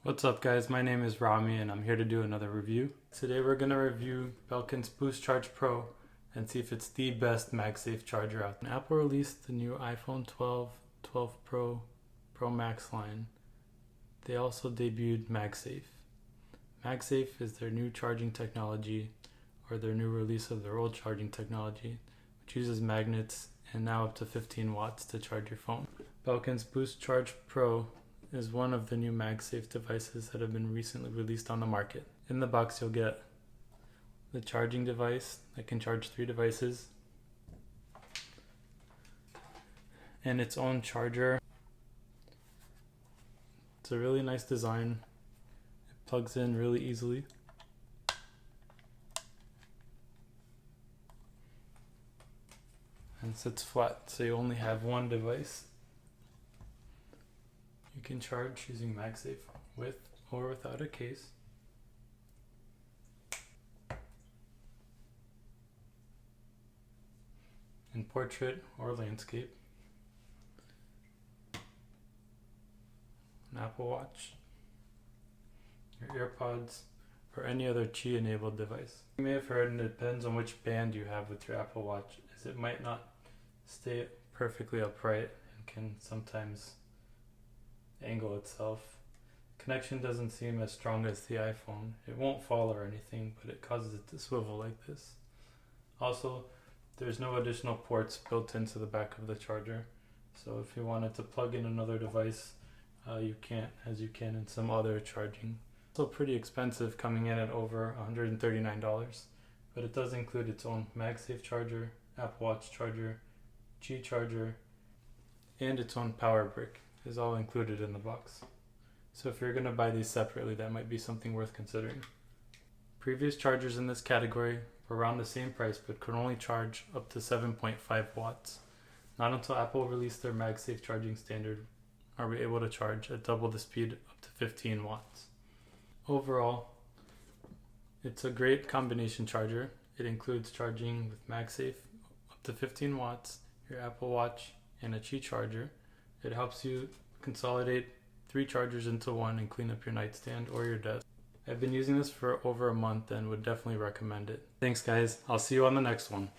What's up guys, my name is Ramy and I'm here to do another review. Today we're going to review Belkin's Boost Charge Pro and see if it's the best MagSafe charger out there. Apple released the new iPhone 12, 12 Pro, Pro Max line. They also debuted MagSafe. MagSafe is their new charging technology, or their new release of their old charging technology, which uses magnets and now up to 15 watts to charge your phone. Belkin's Boost Charge Pro is one of the new MagSafe devices that have been recently released on the market. In the box you'll get the charging device that can charge 3 devices and its own charger. It's a really nice design. It plugs in really easily. And sits flat, so you only have one device. You can charge using MagSafe with or without a case. In portrait or landscape. An Apple Watch, your AirPods, or any other Qi enabled device. You may have heard, and it depends on which band you have with your Apple Watch, is it might not stay perfectly upright and can sometimes angle itself. Connection doesn't seem as strong as the iPhone. It won't fall or anything, but it causes it to swivel like this. Also, there's no additional ports built into the back of the charger, so if you wanted to plug in another device, you can't, as you can in some other charging. It's also pretty expensive, coming in at over $139, but it does include its own MagSafe charger, Apple Watch charger, Qi charger, and its own power brick is all included in the box. So if you're going to buy these separately, that might be something worth considering. Previous chargers in this category were around the same price but could only charge up to 7.5 watts. Not until Apple released their MagSafe charging standard are we able to charge at double the speed, up to 15 watts. Overall, it's a great combination charger. It includes charging with MagSafe up to 15 watts, your Apple Watch, and a Qi charger. It helps you consolidate 3 chargers into one and clean up your nightstand or your desk. I've been using this for over a month and would definitely recommend it. Thanks guys, I'll see you on the next one.